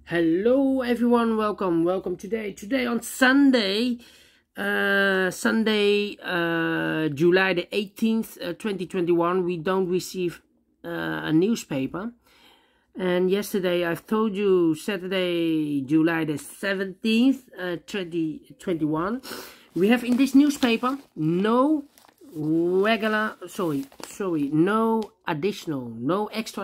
Hello everyone, welcome today on Sunday, July the 18th 2021. We don't receive a newspaper, and yesterday I've told you Saturday, July the 17th 2021, we have in this newspaper no extra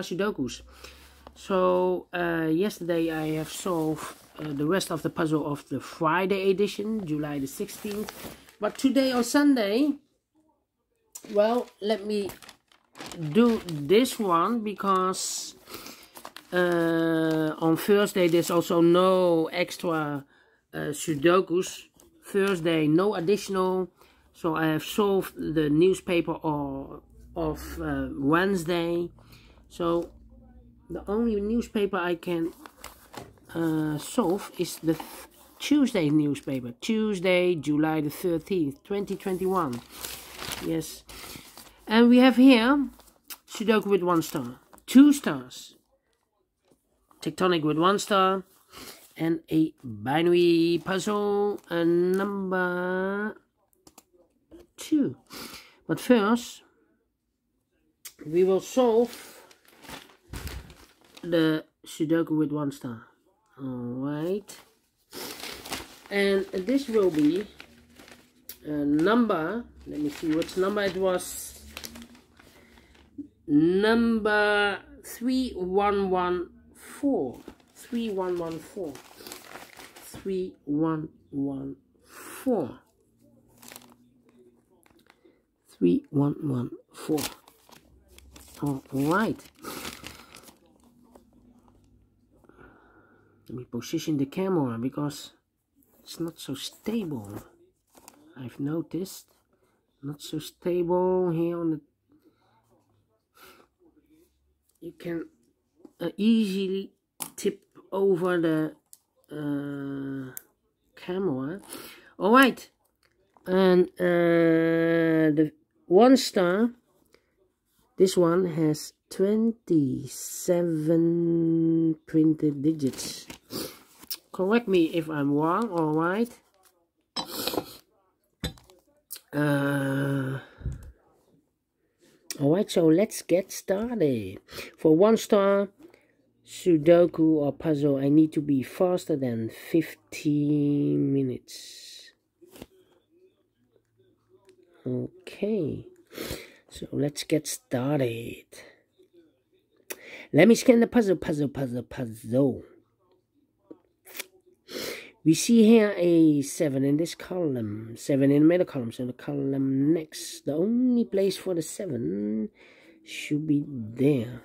Sudokus. So yesterday I have solved the rest of the puzzle of the Friday edition, July the 16th. But today on Sunday, well, let me do this one because on Thursday there's also no extra Sudokus. Thursday, no additional. So I have solved the newspaper of Wednesday. So the only newspaper I can solve is the Tuesday newspaper. Tuesday, July the 13th, 2021. Yes. And we have here Sudoku with 1 star. 2 stars. Tectonic with 1 star. And a binary puzzle number 2. But first, we will solve the Sudoku with 1 star. Alright. And this will be a number. Let me see which number it was. Number 3114. 3114. 3114. 3114. Alright. Let me position the camera because it's not so stable. I've noticed not so stable here on the. You can easily tip over the camera. All right, and the 1 star. This one has 27 printed digits. Correct me if I'm wrong, alright? Alright, so let's get started. For 1 star Sudoku or puzzle, I need to be faster than 15 minutes. Okay. So let's get started. Let me scan the puzzle. We see here a 7 in this column, 7 in the middle column, so the column next. The only place for the 7 should be there.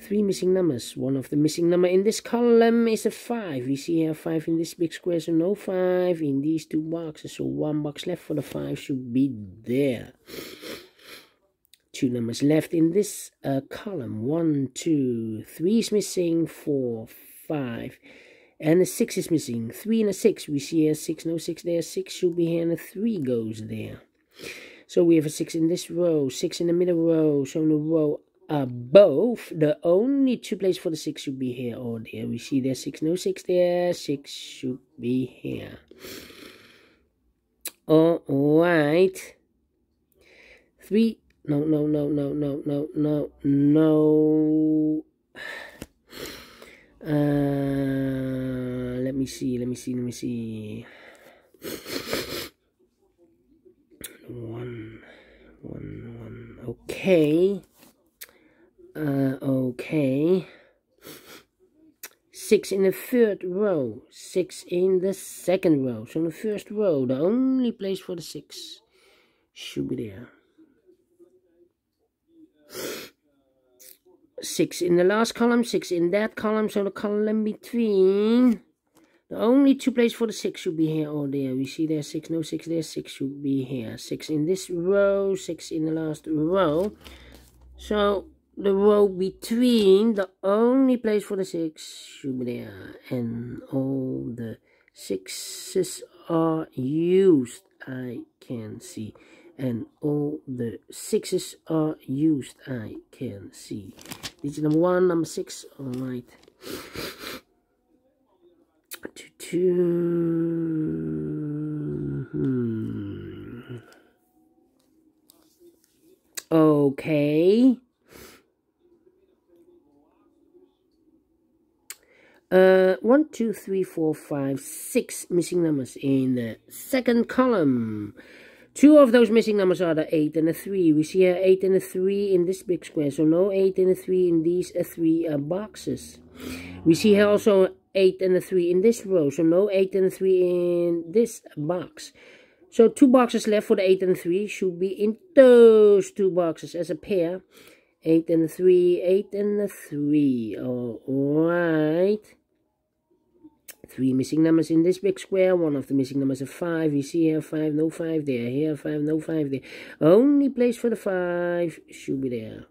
3 missing numbers. One of the missing number in this column is a 5. We see here 5 in this big square, so no 5 in these 2 boxes. So 1 box left for the 5 should be there. 2 numbers left in this column. 1, 2, 3 is missing, 4, 5. And a 6 is missing. 3 and a 6. We see here 6, no 6 there. 6 should be here and a 3 goes there. So we have a 6 in this row, 6 in the middle row. So in the row above, the only 2 places for the 6 should be here or there. We see there 6, no 6 there. 6 should be here. Alright. 3. No. Let me see. 1. Okay. Okay. 6 in the 3rd row. 6 in the 2nd row. So in the 1st row, the only place for the 6 should be there. 6 in the last column, 6 in that column, so the column between. The only 2 places for the 6 should be here or there. We see there 6, no 6 there, 6 should be here. 6 in this row, 6 in the last row. So the row between, the only place for the 6 should be there. And all the 6's are used, I can see. And all the 6's are used, I can see. Digit number 1, number 6, alright. Okay. 1, 2, 3, 4, 5, 6 missing numbers in the second column. 2 of those missing numbers are the 8 and the 3. We see here 8 and a 3 in this big square, so no 8 and a 3 in these 3 boxes. We see here also 8 and a 3 in this row, so no 8 and a 3 in this box. So 2 boxes left for the 8 and 3 should be in those 2 boxes as a pair. 8 and a 3, 8 and a 3. Alright. 3 missing numbers in this big square. 1 of the missing numbers is 5. You see here 5, no 5 there. Here 5, no 5 there. Only place for the 5 should be there.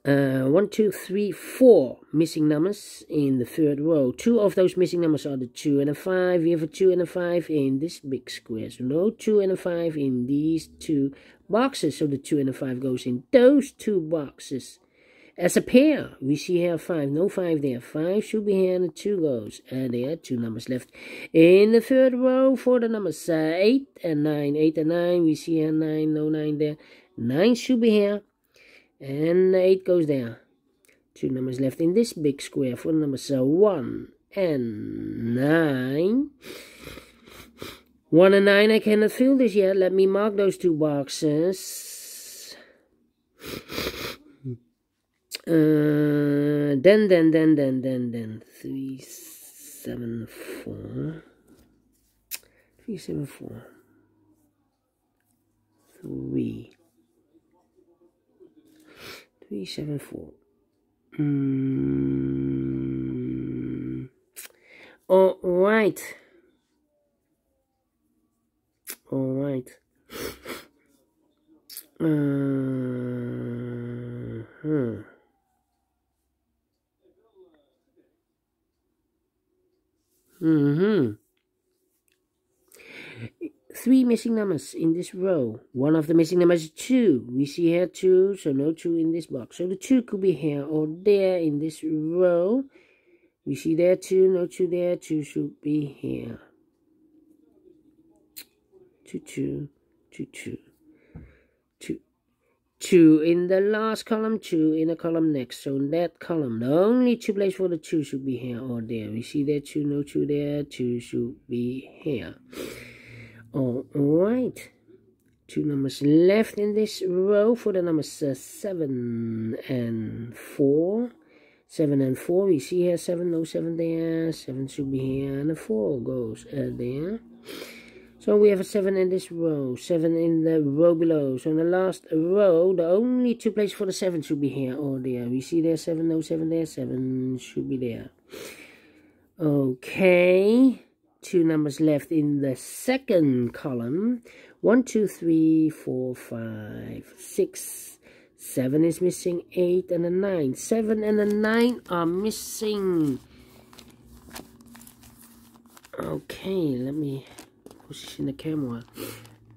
1, 2, 3, 4 missing numbers in the third row. 2 of those missing numbers are the 2 and a 5. We have a 2 and a 5 in this big square. So no 2 and a 5 in these 2 boxes. So the 2 and a 5 goes in those 2 boxes. As a pair, we see here 5, no 5 there. 5 should be here and the 2 goes. There are 2 numbers left in the third row for the numbers 8 and 9. 8 and 9, we see here 9, no 9 there. 9 should be here. And 8 goes there. 2 numbers left in this big square for the numbers 1 and 9. 1 and 9, I cannot fill this yet. Let me mark those 2 boxes. Then 3, 7, 4. 3, 7, 4. 3. 3, 7, 4. All right. All right. Three missing numbers in this row. 1 of the missing numbers is 2. We see here 2, so no 2 in this box. So the 2 could be here or there in this row. We see there 2, no 2 there. 2 should be here. 2, 2, 2, 2. 2. 2 in the last column, 2 in the column next. So in that column, the only 2 places for the 2 should be here or there. We see there 2, no 2 there. 2 should be here. Alright, 2 numbers left in this row for the numbers 7 and 4. 7 and 4, we see here 7, no 7 there. 7 should be here, and the 4 goes there. So we have a 7 in this row, 7 in the row below. So in the last row, the only 2 places for the 7 should be here or there. We see there 7, no 7 there. 7 should be there. Okay. 2 numbers left in the second column. 1, 2, 3, 4, 5, 6, 7 is missing. 8 and a 9. 7 and a 9 are missing. Okay, let me position the camera.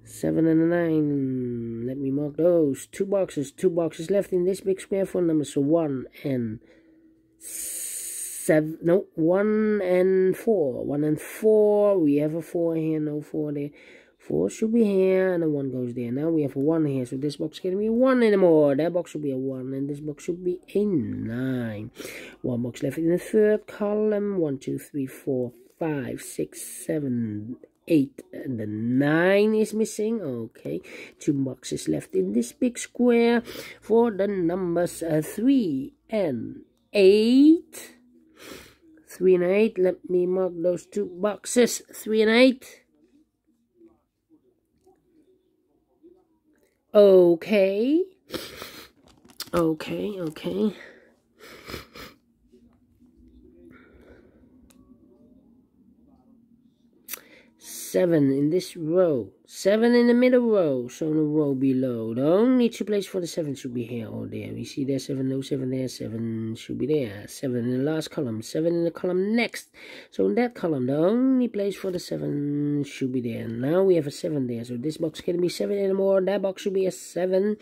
7 and a 9. Let me mark those. 2 boxes. 2 boxes left in this big square for numbers 1 and 7, no, 1 and 4. 1 and 4. We have a 4 here, no 4 there. 4 should be here, and a 1 goes there. Now we have a 1 here, so this box can't be 1 anymore. That box should be a 1, and this box should be a 9. 1 box left in the third column. 1, 2, 3, 4, 5, 6, 7, 8, and the 9 is missing. Okay, 2 boxes left in this big square for the numbers 3 and 8. 3 and 8, let me mark those 2 boxes. 3 and 8. Okay. Okay. 7 in this row. 7 in the middle row. So in the row below. The only 2 places for the 7 should be here or there. We see there 7, no 7 there. 7 should be there. 7 in the last column. 7 in the column next. So in that column, the only place for the 7 should be there. Now we have a 7 there. So this box can't be 7 anymore. That box should be a 7.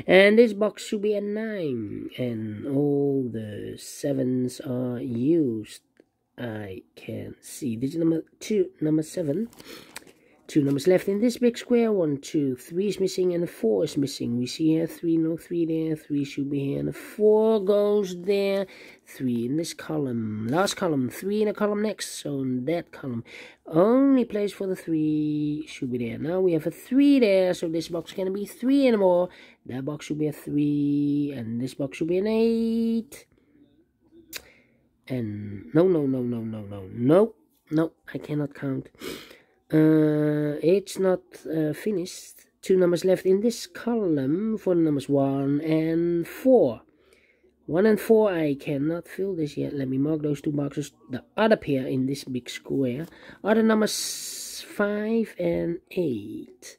And this box should be a 9. And all the sevens are used. I can see digit number 2, number 7. 2 numbers left in this big square. 1, 2, 3 is missing and 4 is missing. We see here 3, no 3 there. 3 should be here and 4 goes there. 3 in this column. Last column. 3 in a column next. So in that column. Only place for the 3 should be there. Now we have a 3 there. So this box can be 3 anymore. That box should be a 3. And this box should be an 8. And no, I cannot count. It's not finished. 2 numbers left in this column for the numbers 1 and 4. 1 and 4, I cannot fill this yet. Let me mark those 2 boxes. The other pair in this big square are the numbers 5 and 8.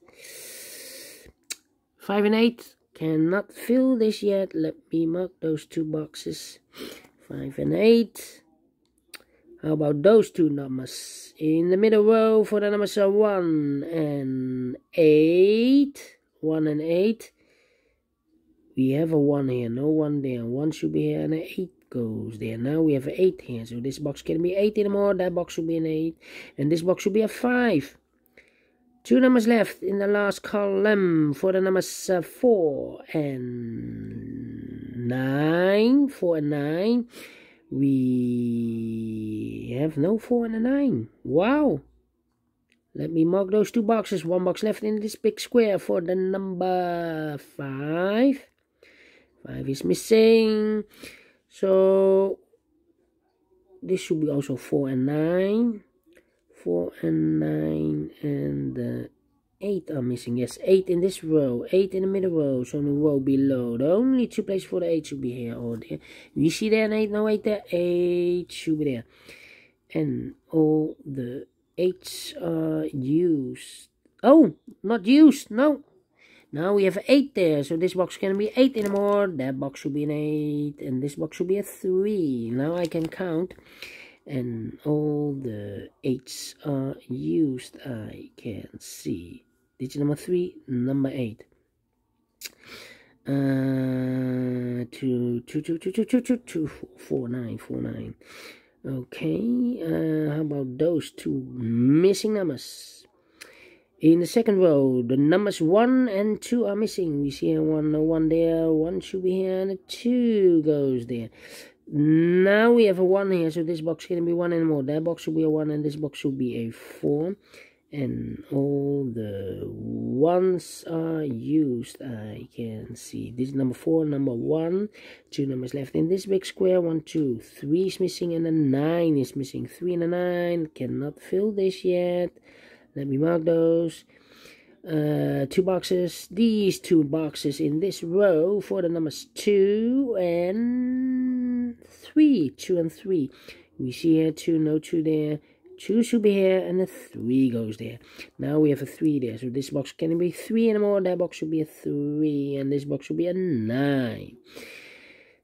5 and 8 cannot fill this yet. Let me mark those 2 boxes. 5 and 8. How about those 2 numbers? In the middle row for the numbers are 1 and 8. 1 and 8. We have a 1 here, no 1 there. 1 should be here and an 8 goes there. Now we have an 8 here. So this box can be 8 anymore. That box should be an 8. And this box should be a 5. 2 numbers left in the last column for the numbers 4 and 9. 4 and 9. We have no 4 and a 9. Wow. Let me mark those 2 boxes. 1 box left in this big square for the number 5. 5 is missing. So this should be also 4 and 9. 4 and 9 and 8 are missing. Yes, 8 in this row, 8 in the middle row, so in the row below. The only 2 places for the 8 should be here or there. You see there an 8, no 8 there, 8 should be there. And all the 8s are used. Oh, not used, no. Now we have 8 there, so this box can be 8 anymore. That box should be an 8, and this box should be a 3. Now I can count. And all the 8s are used, I can see. Digit number 3, number 8. 2, 4, 9. Okay, how about those 2 missing numbers? In the second row, the numbers 1 and 2 are missing. We see here 1, no 1 there. 1 should be here, and a 2 goes there. Now we have a 1 here, so this box can be 1 anymore. That box should be a 1, and this box should be a 4. And all the 1s are used, I can see. This is number 4, number 1. 2 numbers left in this big square. 1, 2, 3 is missing, and a 9 is missing. 3 and a 9. Cannot fill this yet. Let me mark those. 2 boxes. These 2 boxes in this row for the numbers 2 and 3. 2 and 3. We see here 2, no 2 there. 2 should be here, and a 3 goes there. Now we have a 3 there, so this box can be 3 anymore. That box should be a 3, and this box should be a 9.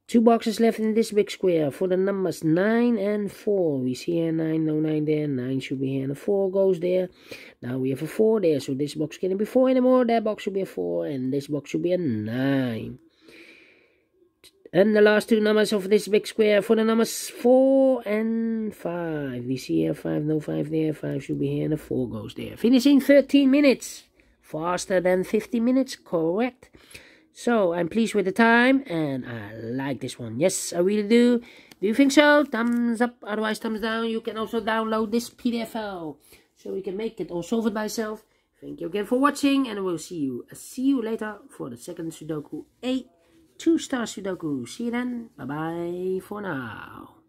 2 boxes left in this big square for the numbers 9 and 4. We see here 9, no 9 there. 9 should be here, and a 4 goes there. Now we have a 4 there, so this box can't be 4 anymore. That box should be a 4, and this box should be a 9. And the last 2 numbers of this big square for the numbers 4 and 5. We see here 5, no 5 there. 5 should be here, and a 4 goes there. Finishing 13 minutes. Faster than 50 minutes, correct? So, I'm pleased with the time, and I like this one. Yes, I really do. Do you think so? Thumbs up, otherwise thumbs down. You can also download this PDF file, so you can make it or solve it by yourself. Thank you again for watching, and I will see you later for the second Sudoku 8. 2-star Sudoku. See you then. Bye-bye for now.